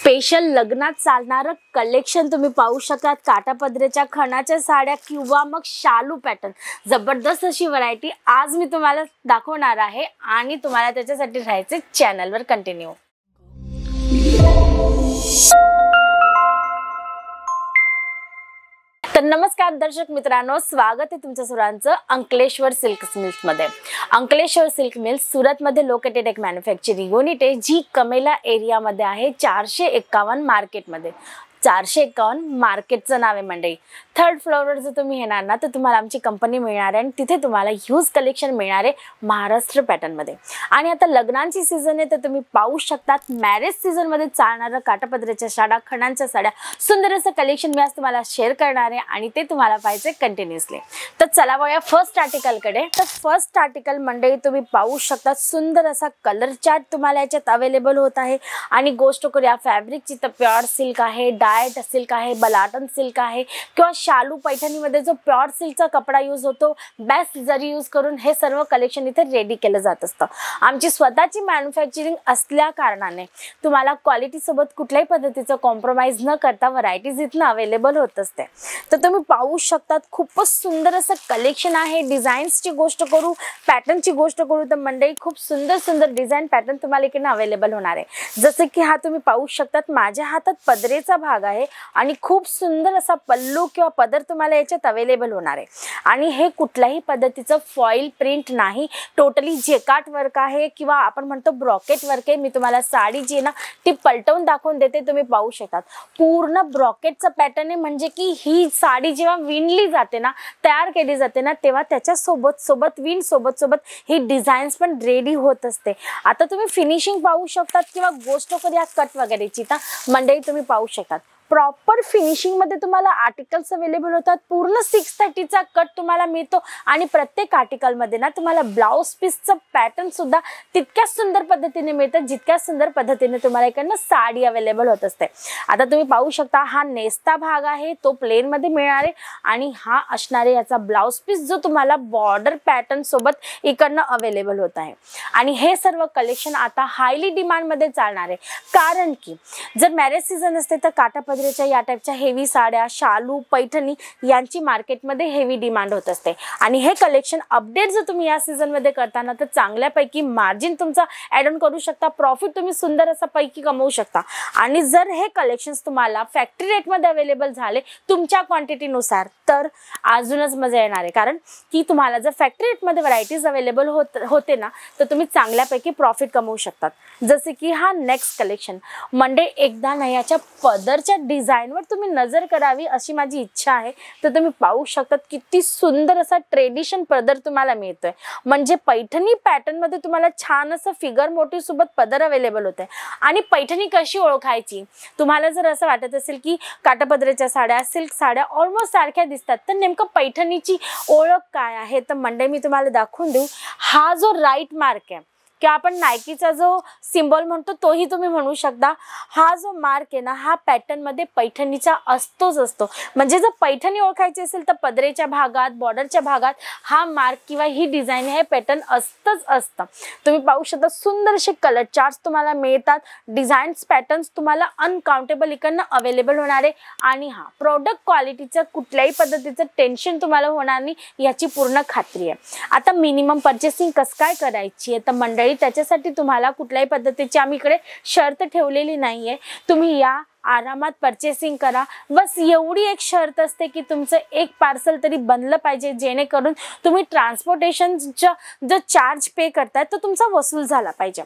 Special लग्नात चालणारं collection तुम्ही पाहू शकतात। काठापदराच्या खणाच्या साड्या किंवा मग शालू पॅटर्न, जबरदस्त अशी व्हरायटी आज मी तुम्हाला दाखवणार आहे आणि तुम्हाला त्याच्यासाठी राहायचे चॅनलवर कंटिन्यू। तर नमस्कार दर्शक मित्रांनो, स्वागत आहे तुमच्या सर्वांचं अंकलेश्वर सिल्क मिल्स मध्ये। अंकलेश्वर सिल्क मिल्स सुरत मध्ये लोकेटेड एक मॅन्युफॅक्चरिंग युनिट आहे, जी कमेला एरिया मध्ये आहे। 451 मार्केट मध्ये, 451 मार्केटचं नाव आहे मंडळी। थर्ड फ्लोअरवर जर तुम्ही येणार ना तर तुम्हाला आमची कंपनी मिळणार आहे आणि तिथे तुम्हाला ह्यूज कलेक्शन मिळणार आहे महाराष्ट्र पॅटर्न मध्ये। आणि आता लग्नांची सीझन आहे तर तुम्ही पाहू शकतात मॅरेज सीझन मध्ये चालणारं काठापदराच्या साड्या, खणांच्या साड्या, सुंदर असं कलेक्शन मी आज तुम्हाला शेअर करणार आहे आणि ते तुम्हाला पाहायचे कंटिन्युअसली। तर चला वळूया फर्स्ट आर्टिकल कडे। तर फर्स्ट आर्टिकल मंडळी तुम्ही पाहू शकता सुंदर असा कलर चार्ट तुम्हाला याच्यात अवेलेबल होत आहे। आणि गोष्ट करूया फॅब्रिकची तर प्युअर सिल्क आहे, डायट सिल्क आहे, बलाटन सिल्क आहे किंवा शालू पैठणीमध्ये जो प्युअर सिल्कचा कपडा यूज होतो, बेस्ट जरी यूज करून हे सर्व कलेक्शन इथे रेडी केलं जात असतं। आमची स्वतःची मॅन्युफॅक्चरिंग असल्या कारणाने तुम्हाला क्वालिटी सोबत कुठल्याही पद्धतीचं कॉम्प्रोमाइज न करता व्हरायटीज इथनं अवेलेबल होत असते। तर तुम्ही पाहू शकतात खूपच सुंदर असं कलेक्शन आहे। डिझाईन्सची गोष्ट करू, पॅटर्नची गोष्ट करू तर मंडळी खूप सुंदर सुंदर डिझाईन पॅटर्न तुम्हाला इकडे अवेलेबल होणार आहे। जसं की हा तुम्ही पाहू शकतात माझ्या हातात पदरेचा भाग आहे आणि खूप सुंदर असा पल्लू किंवा पदर तुम्हाला याच्यात अवेलेबल होणार आहे। आणि हे कुठल्याही पद्धतीचं फॉइल प्रिंट नाही, टोटली जेकार्ड वर्क आहे किंवा आपण म्हणतो ब्रॉकेट वर्क आहे। मी तुम्हाला साडी जी आहे ना ती पलटवून दाखवून देते, तुम्ही पाहू शकतात पूर्ण ब्रॉकेटचं पॅटर्न आहे। म्हणजे की ही साडी जेव्हा विणली जाते ना, तयार केली जाते ना, तेव्हा त्याच्या सोबत विण सोबत ही डिझाईन्स पण रेडी होत असते। आता तुम्ही फिनिशिंग पाहू शकतात किंवा गोष्ट करूया कट वगैरेची तर मंडळी तुम्ही पाहू शकतात प्रॉपर फिनिशिंग मध्ये तुम्हाला आर्टिकल्स अवेलेबल होतात। पूर्ण 630 चा कट तुम्हाला मिळतो आणि प्रत्येक आर्टिकल मध्ये ना तुम्हाला ब्लाउज पीसचं पॅटर्न सुद्धा तितक्याच सुंदर पद्धतीने मिळतं जितक्या सुंदर पद्धतीने तुम्हाला इकडनं साडी अवेलेबल होत असते। आता तुम्ही पाहू शकता हा नेस्ता भाग आहे तो प्लेन मध्ये मिळणार आहे आणि हा असणारे याचा ब्लाउज पीस जो तुम्हाला बॉर्डर पॅटर्न सोबत इकडनं अवेलेबल होत आहे। आणि हे सर्व कलेक्शन आता हायली डिमांड मध्ये चालणार आहे, कारण की जर मॅरेज सीझन असते तर काठापदराच्या या टाइपच्या हेवी साड्या, शालू, पैठणी यांची मार्केटमध्ये हेवी डिमांड होत असते। आणि हे कलेक्शन अपडेट जर तुम्ही या सीझन मध्ये करताना तर चांगल्यापैकी मार्जिन तुमचा ऍड ऑन करू शकता, प्रॉफिट तुम्ही सुंदर असा पैकी कमवू शकता। आणि जर हे कलेक्शन्स तुम्हाला फॅक्टरी रेट मध्ये अवेलेबल झाले तुमच्या क्वांटिटी नुसार तर अजूनच मजा येणार आहे, कारण की तुम्हाला जर फॅक्टरी रेट मध्ये व्हरायटीज अवेलेबल होते ना तर तुम्ही चांगल्यापैकी प्रॉफिट कमवू शकतात। जसे की हा नेक्स्ट कलेक्शन म्हणजे एकदा ना याच्या पदरच्या डिझाईनवर तुम्ही नजर करावी अशी माझी इच्छा आहे। तर तुम्ही पाहू शकतात किती सुंदर असा ट्रेडिशन पदर तुम्हाला मिळतोय। म्हणजे पैठणी पॅटर्न मध्ये तुम्हाला छान असं फिगर मोटिव्ह सोबत पदर अवेलेबल होत आहे। आणि पैठणी कशी ओळखायची, तुम्हाला जर असं वाटत असेल की काठापदराच्या साड्या, सिल्क साड्या ऑलमोस्ट सारख्या दिसतात तर नेमकं पैठणीची ओळख काय आहे तर मंडळी मी तुम्हाला दाखवून देऊ। हा जो राईट मार्क आहे किंवा आपण नायकीचा जो सिम्बॉल म्हणतो तोही तुम्ही म्हणू शकता, हा जो मार्क आहे ना हा पॅटर्न मध्ये पैठणीचा असतोच असतो। म्हणजे जर पैठणी ओळखायची असेल तर पदरेच्या भागात, बॉर्डरच्या भागात हा मार्क किंवा ही डिझाईन हे पॅटर्न असतं। तुम्ही पाहू शकता सुंदर असे कलर चार्ट्स तुम्हाला मिळतात, डिझाईन्स पॅटर्न्स तुम्हाला अनकाउंटेबल इकडनं अवेलेबल होणार आहे। आणि हा प्रोडक्ट क्वालिटीचं कुठल्याही पद्धतीचं टेन्शन तुम्हाला होणार नाही याची पूर्ण खात्री आहे। आता मिनिमम परचेसिंग कसं काय करायची आहे तर मंडळी त्याच्यासाठी तुम्हाला कुठल्याही पद्धतीची आम्ही इकडे शर्त ठेवलेली नाहीये, तुम्ही या आरामात परचेसिंग करा। बस एवढी एक शर्त असते की तुमचं एक पार्सल तरी बनलं पाहिजे, जेणेकरून तुम्ही ट्रान्सपोर्टेशनचा जो चार्ज पे करताय तो तुमचा वसूल झाला पाहिजे।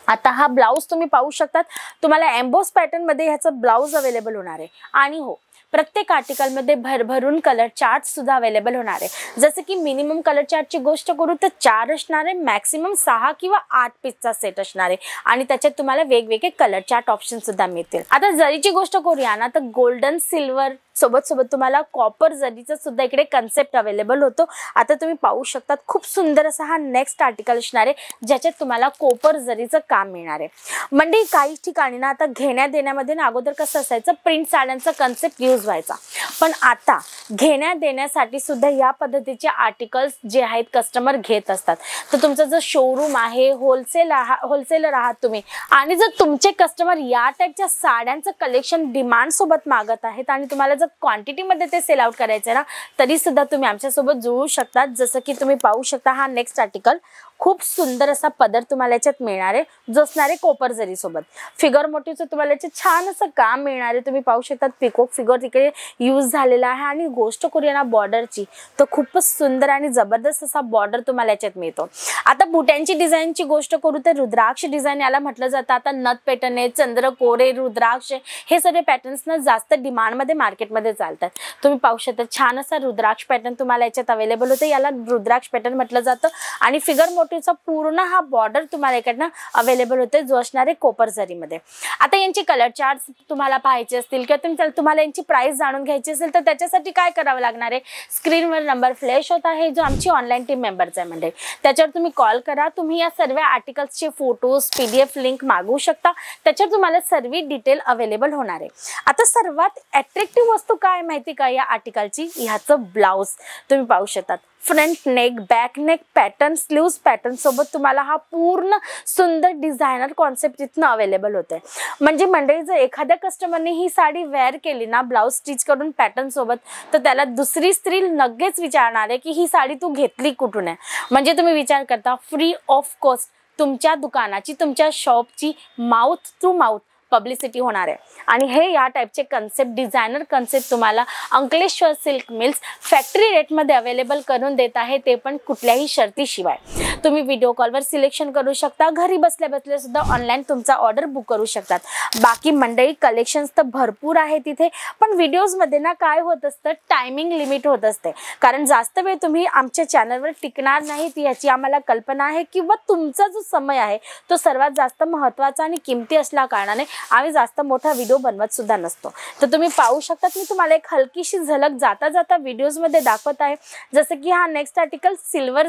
आता हा ब्लाउज तुम्ही पाहू शकतात तुम्हाला एम्बोस पॅटर्न मध्ये ह्याचं ब्लाउज अवेलेबल होणार आहे। आणि हो प्रत्येक आर्टिकल मध्ये भरभरून कलर चार्ट सुद्धा अवेलेबल होणार आहे। जसे की मिनिमम कलर चार्टची गोष्ट करू तर 4 असणार आहे, मॅक्सिमम 6 किंवा 8 पीसचा सेट असणार आहे आणि त्याच्यात तुम्हाला वेगवेगळे कलर चार्ट ऑप्शन सुद्धा मिळतील। आता जरीची गोष्ट करूया ना तर गोल्डन, सिल्वर, सोबत सोबत तुम्हाला कॉपर जरीचा सुद्धा इकडे कन्सेप्ट अवेलेबल होतो। आता तुम्ही पाहू शकतात खूप सुंदर असा हा नेक्स्ट आर्टिकल असणार आहे ज्याच्यात तुम्हाला कॉपर जरीचं काम मिळणार आहे। म्हणजे काही ठिकाणी ना आता घेण्या देण्यामध्ये ना अगोदर कसं असायचं, प्रिंट साड्यांचा कन्सेप्ट यूज व्हायचा, पण आता घेण्या देण्यासाठी सुद्धा या पद्धतीचे आर्टिकल्स जे आहेत कस्टमर घेत असतात। तर तुमचं जर शोरूम आहे, होलसेलर आहात तुम्ही, आणि जर तुमचे कस्टमर या टाईपच्या साड्यांचं कलेक्शन डिमांड सोबत मागत आहेत आणि तुम्हाला जर क्वांटिटीमध्ये ते सेल आउट करायचं आहे ना, तरी सुद्धा तुम्ही आमच्यासोबत जुळू शकतात। जसं की तुम्ही पाहू शकता हा नेक्स्ट आर्टिकल खूप सुंदर असा पदर तुम्हाला याच्यात मिळणार आहे जो असणार आहे कॉपर जरी सोबत। फिगर मोटिव्हचं तुम्हाला याच्यात छान असं काम मिळणार आहे। तुम्ही पाहू शकता पिकॉक फिगर तिकडे यूज झालेला आहे आणि गोष्ट करूया ना बॉर्डरची, तर खूपच सुंदर आणि जबरदस्त असा बॉर्डर तुम्हाला याच्यात मिळतो। आता बुट्यांची डिझाईनची गोष्ट करू तर रुद्राक्ष डिझाईन याला म्हटलं जातं। आता नथ पॅटर्न आहे, चंद्रकोरे, रुद्राक्ष हे सगळे पॅटर्न्स ना जास्त डिमांडमध्ये मार्केटमध्ये चालतात। तुम्ही पाहू शकता छान असा रुद्राक्ष पॅटर्न तुम्हाला याच्यात अवेलेबल होतं, याला रुद्राक्ष पॅटर्न म्हटलं जातं। आणि फिगर मोटिव्हचा पूर्ण हा बॉर्डर तुम्हाला इकडनं अवेलेबल होते जो असणार आहे कॉपर जरीमध्ये। आता यांची कलर चार्ट्स तुम्हाला पाहायचे असतील किंवा तुम्हाला यांची प्राइस जाणून घ्यायची असेल तर त्याच्यासाठी काय करावं लागणार आहे, स्क्रीनवर नंबर फ्लॅश होत आहे जो आमची ऑनलाईन टीम मेंबरचा आहे म्हणजे त्याच्यावर तुम्ही कॉल करा। तुम्ही या सर्व आर्टिकल्सचे फोटोज PDF लिंक मागवू शकता, त्याच्यावर तुम्हाला सर्व डिटेल अवेलेबल होणार आहे। आता सर्वात अट्रॅक्टिव्ह वस्तू काय माहिती का या आर्टिकलची, ह्याचं ब्लाउज तुम्ही पाहू शकता। Front neck, back neck pattern, sleeves pattern सोबत तुम्हाला हा पूर्ण सुंदर डिझायनर कॉन्सेप्ट इथनं अवेलेबल होते। म्हणजे मंडळी जर एखाद्या कस्टमरने ही साडी वेअर केली ना ब्लाउज स्टिच करून पॅटर्न सोबत, तर त्याला दुसरी स्त्री लगेच विचारणार आहे की ही साडी तू घेतली कुठून आहे। म्हणजे तुम्ही विचार करता फ्री ऑफ कॉस्ट तुमच्या दुकानाची, तुमच्या शॉपची माउथ टू माउथ पब्लिसिटी होणार आहे। आणि हे या टाईपचे कन्सेप्ट, डिझायनर कन्सेप्ट तुम्हाला अंकलेश्वर सिल्क मिल्स फॅक्टरी रेटमध्ये अवेलेबल करून देत आहे, ते पण कुठल्याही शर्तीशिवाय। तुम्ही व्हिडिओ कॉलवर सिलेक्शन करू शकता, घरी बसल्या बसल्या सुद्धा ऑनलाईन तुमचा ऑर्डर बुक करू शकतात। बाकी मंडळी कलेक्शन्स तर भरपूर आहे तिथे, पण व्हिडिओजमध्ये ना काय होत असतं, टायमिंग लिमिट होत असते, कारण जास्त वेळ तुम्ही आमच्या चॅनलवर टिकणार नाही याची आम्हाला कल्पना आहे, किंवा तुमचा जो समय आहे तो सर्वात जास्त महत्त्वाचा आणि किमती असल्या कारणाने आम्ही जास्त मोठा व्हिडिओ बनवत सुद्धा नसतो। तर तुम्ही पाहू शकता मी तुम्हाला एक हलकीशी झलक जाता जाता व्हिडिओजमध्ये दाखवत आहे। जसं की हा नेक्स्ट आर्टिकल सिल्वर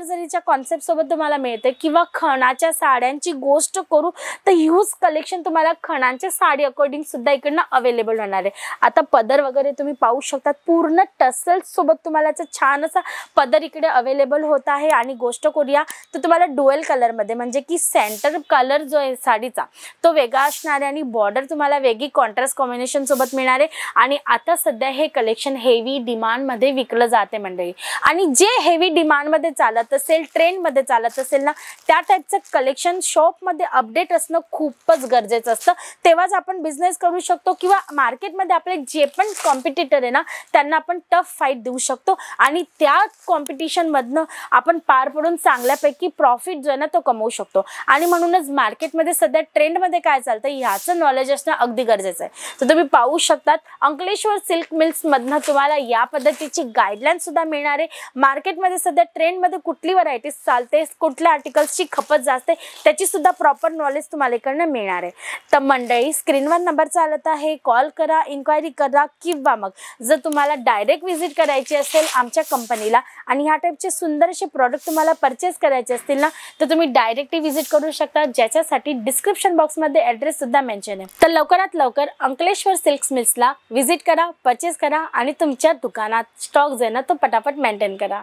जरीच्या कॉन्सेप्ट सोबत तुम्हाला मिळते, किंवा खणाच्या साड्यांची गोष्ट करू तर ह्यूज कलेक्शन तुम्हाला खणाच्या साडी अकॉर्डिंग सुद्धा इकडनं अवेलेबल होणार आहे। आता पदर वगैरे तुम्ही पाहू शकता पूर्ण टसल्स सोबत तुम्हाला छान असा पदर इकडे अवेलेबल होत आहे। आणि गोष्ट करूया तर तुम्हाला डुएल कलरमध्ये, म्हणजे की सेंटर कलर जो आहे साडीचा तो वेगळा असणार आहे आणि बॉर्डर तुम्हाला वेगळी कॉन्ट्रास्ट कॉम्बिनेशन सोबत मिळणार आहे। आणि आता सध्या हे कलेक्शन हेवी डिमांडमध्ये विकलं जाते मंडळी, आणि जे हेवी डिमांडमध्ये चालत असेल, ट्रेंडमध्ये चालत असेल ना, त्या टाईपचं कलेक्शन शॉपमध्ये अपडेट असणं खूपच गरजेचं असतं, तेव्हाच आपण बिझनेस करू शकतो, किंवा मार्केटमध्ये आपले जे पण कॉम्पिटिटर आहे ना त्यांना आपण टफ फाईट देऊ शकतो, आणि त्या कॉम्पिटिशनमधनं आपण पार पडून चांगल्यापैकी प्रॉफिट जो आहे ना तो कमवू शकतो। आणि म्हणूनच मार्केटमध्ये सध्या ट्रेंडमध्ये काय चालतं ह्याचं नॉलेज असणं अगदी गरजेचं आहे। तर तुम्ही पाहू शकतात अंकलेश्वर सिल्क मिल्स मधनं तुम्हाला या पद्धतीची गाईडलाईन सुद्धा मिळणार आहे। मार्केटमध्ये सध्या ट्रेंडमध्ये कुठली व्हरायटी चालते, कुठल्या आर्टिकल्सची खपत जास्त आहे, त्याची सुद्धा प्रॉपर नॉलेज तुम्हाला इकडनं मिळणार आहे। तर मंडळी स्क्रीनवर नंबर चालत आहे, कॉल करा, इन्क्वायरी करा, किंवा मग जर तुम्हाला डायरेक्ट व्हिजिट करायची असेल आमच्या कंपनीला आणि ह्या टाईपचे सुंदर असे प्रॉडक्ट तुम्हाला परचेस करायचे असतील ना, तर तुम्ही डायरेक्टली व्हिजिट करू शकता, ज्याच्यासाठी डिस्क्रिप्शन बॉक्समध्ये ॲड्रेस सुद्धा मेन्शन आहे। तर लवकरात लवकर अंकलेश्वर सिल्क मिल्सला व्हिजिट करा, परचेस करा आणि तुमच्या दुकानात स्टॉक जो आहे ना तो पटापट मेंटेन करा।